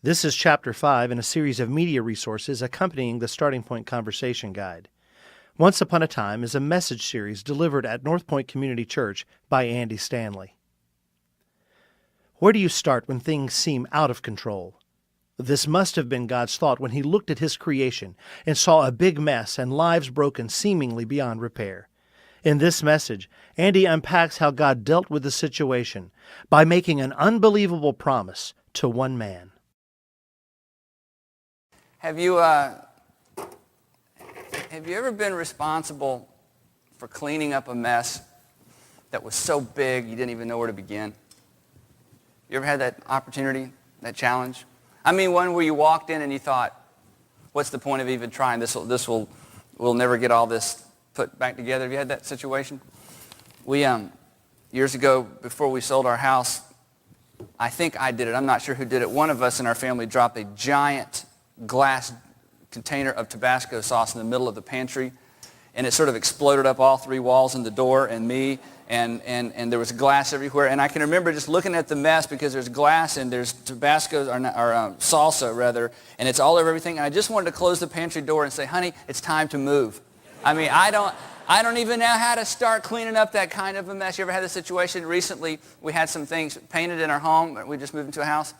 This is Chapter 5 in a series of media resources accompanying the Starting Point Conversation Guide. Once Upon a Time is a message series delivered at North Point Community Church by Andy Stanley. Where do you start when things seem out of control? This must have been God's thought when He looked at His creation and saw a big mess and lives broken seemingly beyond repair. In this message, Andy unpacks how God dealt with the situation by making an unbelievable promise to one man. Have you ever been responsible for cleaning up a mess that was so big you didn't even know where to begin? You ever had that opportunity, that challenge? I mean, one where you walked in and you thought, what's the point of even trying? We'll never get all this put back together. Have you had that situation? We, years ago, before we sold our house, I think I did it. I'm not sure who did it. One of us in our family dropped a giant glass container of Tabasco sauce in the middle of the pantry, and it sort of exploded up all three walls and the door and me, and there was glass everywhere. And I can remember just looking at the mess because there's glass and there's Tabasco, or salsa rather, and it's all over everything. And I just wanted to close the pantry door and say, honey, it's time to move. I mean, I don't even know how to start cleaning up that kind of a mess. You ever had this situation? Recently, we had some things painted in our home. We just moved into a house.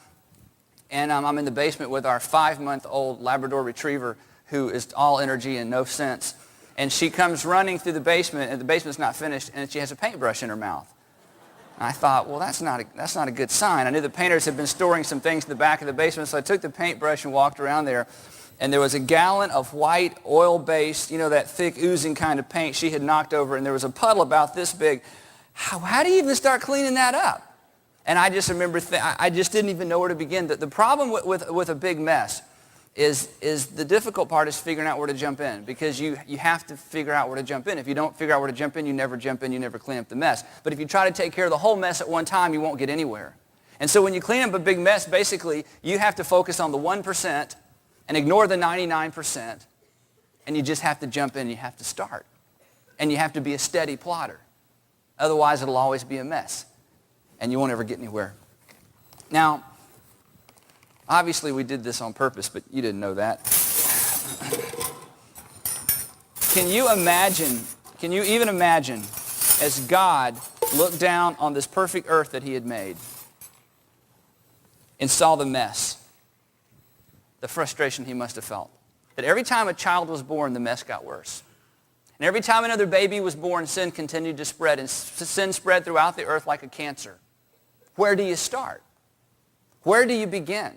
And I'm in the basement with our 5-month-old Labrador Retriever who is all energy and no sense. And she comes running through the basement, and the basement's not finished, and she has a paintbrush in her mouth. And I thought, well, that's not a good sign. I knew the painters had been storing some things in the back of the basement, so I took the paintbrush and walked around there. And there was a gallon of white, oil-based, that thick, oozing kind of paint she had knocked over, and there was a puddle about this big. How do you even start cleaning that up? And I just remember, I just didn't even know where to begin. The problem with a big mess is the difficult part is figuring out where to jump in, because you have to figure out where to jump in. If you don't figure out where to jump in, you never jump in, you never clean up the mess. But if you try to take care of the whole mess at one time, you won't get anywhere. And so when you clean up a big mess, basically, you have to focus on the 1% and ignore the 99%, and you just have to jump in, you have to start. And you have to be a steady plotter. Otherwise, it'll always be a mess, and you won't ever get anywhere. Now, obviously we did this on purpose, but you didn't know that. Can you even imagine, as God looked down on this perfect earth that He had made and saw the mess, the frustration He must have felt? That every time a child was born, the mess got worse. And every time another baby was born, sin continued to spread, and sin spread throughout the earth like a cancer. Where do you start? Where do you begin?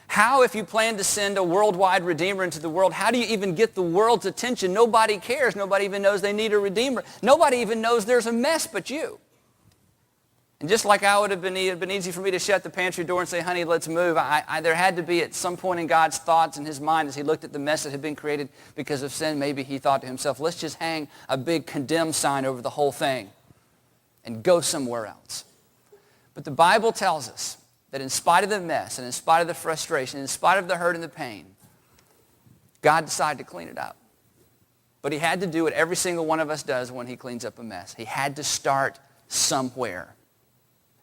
How, if you plan to send a worldwide Redeemer into the world, how do you even get the world's attention? Nobody cares. Nobody even knows they need a Redeemer. Nobody even knows there's a mess but you. And just like it would have been easy for me to shut the pantry door and say, honey, let's move, there had to be at some point in God's thoughts in His mind as He looked at the mess that had been created because of sin, maybe He thought to Himself, let's just hang a big condemn sign over the whole thing and go somewhere else. But the Bible tells us that in spite of the mess and in spite of the frustration, in spite of the hurt and the pain, God decided to clean it up. But He had to do what every single one of us does when He cleans up a mess. He had to start somewhere.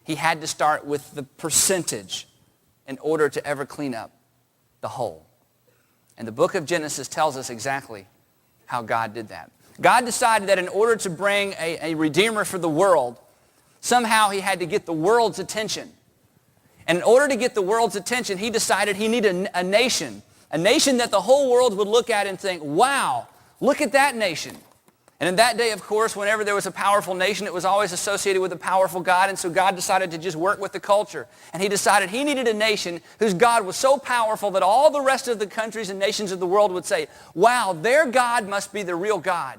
He had to start with the percentage in order to ever clean up the whole. And the book of Genesis tells us exactly how God did that. God decided that in order to bring a Redeemer for the world, somehow He had to get the world's attention. And in order to get the world's attention, He decided He needed a nation that the whole world would look at and think, wow, look at that nation. And in that day, of course, whenever there was a powerful nation, it was always associated with a powerful God, and so God decided to just work with the culture. And He decided He needed a nation whose God was so powerful that all the rest of the countries and nations of the world would say, wow, their God must be the real God.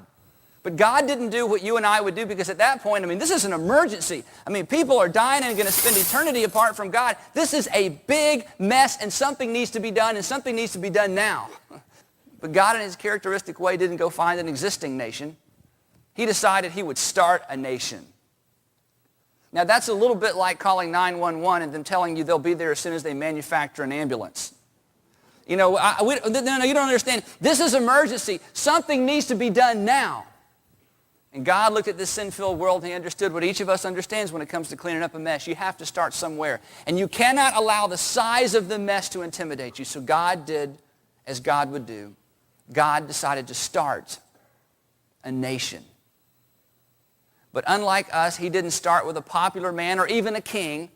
But God didn't do what you and I would do, because at that point, this is an emergency. People are dying and going to spend eternity apart from God. This is a big mess, and something needs to be done, and something needs to be done now. But God, in His characteristic way, didn't go find an existing nation. He decided He would start a nation. Now, that's a little bit like calling 911 and them telling you they'll be there as soon as they manufacture an ambulance. No, you don't understand. This is emergency. Something needs to be done now. And God looked at this sin-filled world and he understood what each of us understands when it comes to cleaning up a mess. You have to start somewhere. And you cannot allow the size of the mess to intimidate you. So God did as God would do. God decided to start a nation. But unlike us, he didn't start with a popular man or even a king.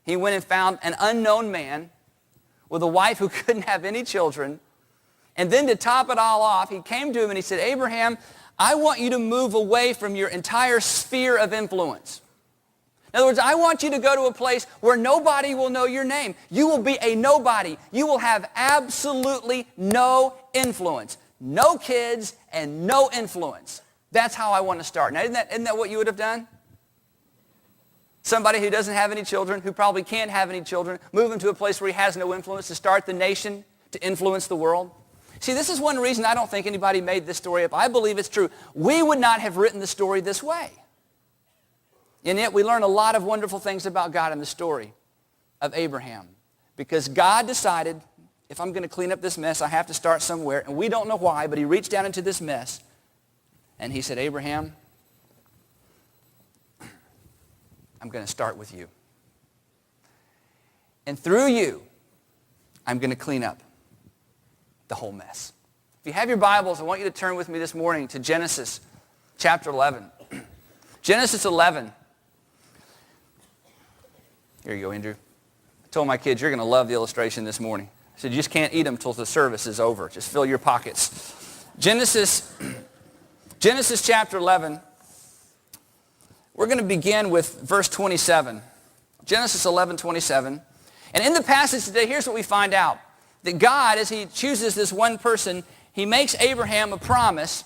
He went and found an unknown man with a wife who couldn't have any children. And then to top it all off, he came to him and he said, Abraham, I want you to move away from your entire sphere of influence. In other words, I want you to go to a place where nobody will know your name. You will be a nobody. You will have absolutely no influence. No kids and no influence. That's how I want to start. Now, isn't that what you would have done? Somebody who doesn't have any children, who probably can't have any children, move him to a place where he has no influence, to start the nation, to influence the world. See, this is one reason I don't think anybody made this story up. I believe it's true. We would not have written the story this way. And yet we learn a lot of wonderful things about God in the story of Abraham. Because God decided, if I'm going to clean up this mess, I have to start somewhere. And we don't know why, but he reached down into this mess. And he said, Abraham, I'm going to start with you. And through you, I'm going to clean up the whole mess. If you have your Bibles, I want you to turn with me this morning to Genesis chapter 11. Genesis 11. Here you go, Andrew. I told my kids, you're going to love the illustration this morning. I said, you just can't eat them until the service is over. Just fill your pockets. Genesis chapter 11. We're going to begin with verse 27. Genesis 11:27. And in the passage today, here's what we find out. That God, as he chooses this one person, he makes Abraham a promise,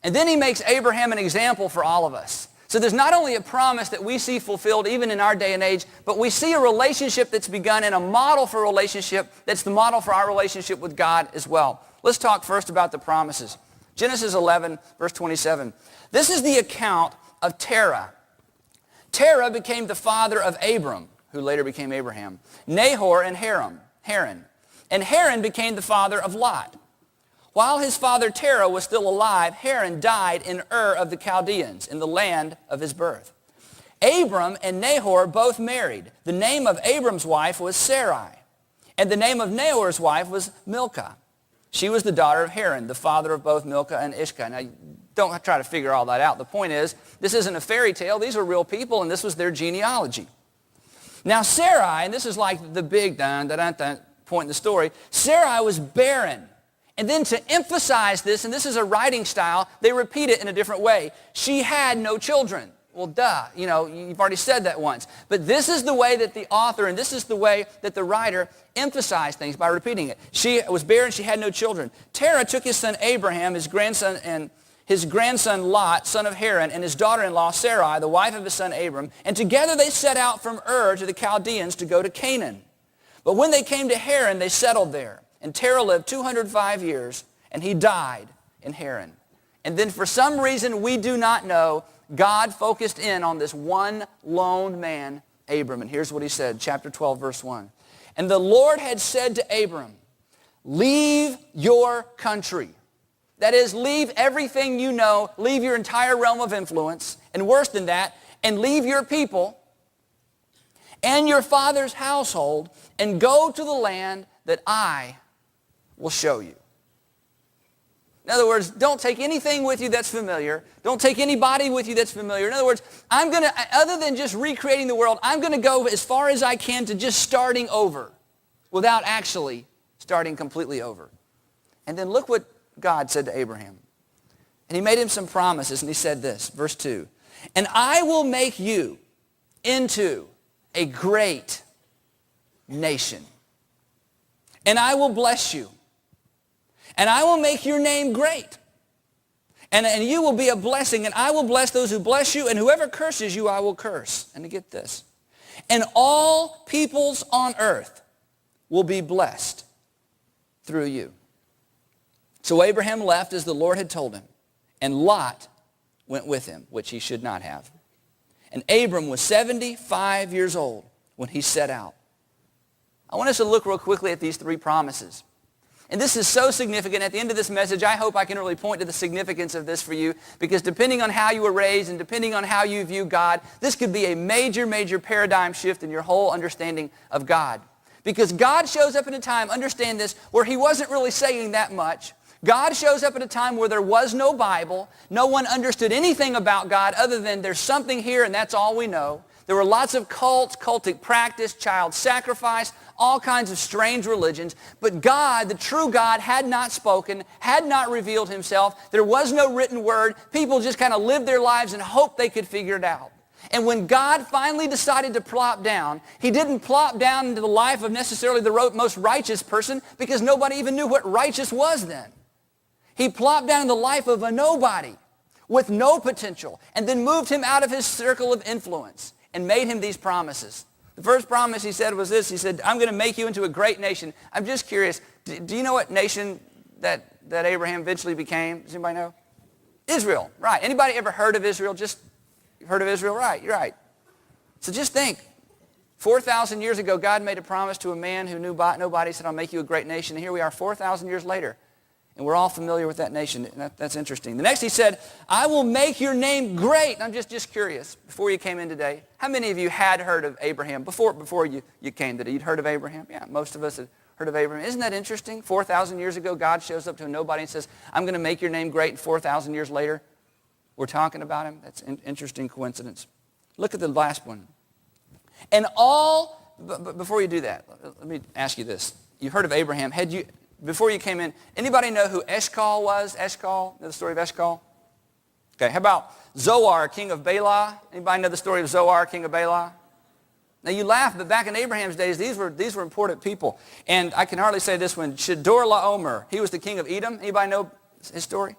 and then he makes Abraham an example for all of us. So there's not only a promise that we see fulfilled even in our day and age, but we see a relationship that's begun and a model for a relationship that's the model for our relationship with God as well. Let's talk first about the promises. Genesis 11, verse 27. This is the account of Terah. Terah became the father of Abram, who later became Abraham, Nahor and Haran. And Haran became the father of Lot. While his father Terah was still alive, Haran died in Ur of the Chaldeans, in the land of his birth. Abram and Nahor both married. The name of Abram's wife was Sarai, and the name of Nahor's wife was Milcah. She was the daughter of Haran, the father of both Milcah and Ishkah. Now, don't try to figure all that out. The point is, this isn't a fairy tale. These were real people, and this was their genealogy. Now, Sarai, and this is like the big dun-dun-dun-dun point in the story, Sarai was barren. And then to emphasize this, and this is a writing style, they repeat it in a different way. She had no children. Well, duh, you've already said that once. But this is the way that the author, and this is the way that the writer emphasized things by repeating it. She was barren, she had no children. Terah took his son Abraham, his grandson, and his grandson Lot, son of Haran, and his daughter-in-law Sarai, the wife of his son Abram, and together they set out from Ur to the Chaldeans to go to Canaan. But when they came to Haran, they settled there. And Terah lived 205 years, and he died in Haran. And then for some reason we do not know, God focused in on this one lone man, Abram. And here's what he said, chapter 12, verse 1. And the Lord had said to Abram, leave your country. That is, leave everything you know, leave your entire realm of influence, and worse than that, and leave your people and your father's household, and go to the land that I will show you. In other words, don't take anything with you that's familiar. Don't take anybody with you that's familiar. In other words, other than just recreating the world, I'm going to go as far as I can to just starting over without actually starting completely over. And then look what God said to Abraham. And he made him some promises, and he said this, verse 2. And I will make you into a great nation. And I will bless you. And I will make your name great. And you will be a blessing. And I will bless those who bless you. And whoever curses you, I will curse. And to get this. And all peoples on earth will be blessed through you. So Abraham left as the Lord had told him. And Lot went with him, which he should not have. And Abram was 75 years old when he set out. I want us to look real quickly at these three promises. And this is so significant. At the end of this message, I hope I can really point to the significance of this for you, because depending on how you were raised and depending on how you view God, this could be a major, major paradigm shift in your whole understanding of God. Because God shows up at a time, understand this, where he wasn't really saying that much. God shows up at a time where there was no Bible. No one understood anything about God other than there's something here and that's all we know. There were lots of cults, cultic practice, child sacrifice, all kinds of strange religions. But God, the true God, had not spoken, had not revealed himself. There was no written word. People just kind of lived their lives and hoped they could figure it out. And when God finally decided to plop down, he didn't plop down into the life of necessarily the most righteous person, because nobody even knew what righteous was then. He plopped down in the life of a nobody with no potential, and then moved him out of his circle of influence and made him these promises. The first promise he said was this. He said, I'm going to make you into a great nation. I'm just curious, do you know what nation that Abraham eventually became? Does anybody know? Israel, right. Anybody ever heard of Israel? Just heard of Israel? Right, you're right. So just think, 4,000 years ago, God made a promise to a man who knew nobody. He said, I'll make you a great nation. And here we are 4,000 years later, and we're all familiar with that nation. That's interesting. The next he said, I will make your name great. And I'm just curious, before you came in today, how many of you had heard of Abraham before you came today? You'd heard of Abraham? Yeah, most of us had heard of Abraham. Isn't that interesting? 4,000 years ago, God shows up to a nobody and says, I'm going to make your name great. And 4,000 years later, we're talking about him. That's an interesting coincidence. Look at the last one. And all, but before you do that, let me ask you this. You've heard of Abraham. Before you came in, anybody know who Eshcol was? Eshcol? Know the story of Eshcol? Okay, how about Zoar, king of Bela? Anybody know the story of Zoar, king of Bela? Now you laugh, but back in Abraham's days, these were important people. And I can hardly say this one. Shedor Laomer, he was the king of Edom. Anybody know his story?